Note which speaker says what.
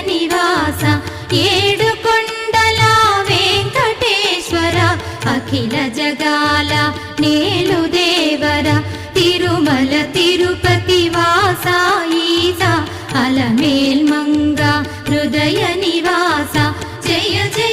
Speaker 1: నివాస ఏడుకొండల వెంకటేశ్వర అఖిల జగాల నేలు దేవర తిరుమల తిరుపతి వాస ఈస అలమేల్ మంగ హృదయ నివాస జయ జయ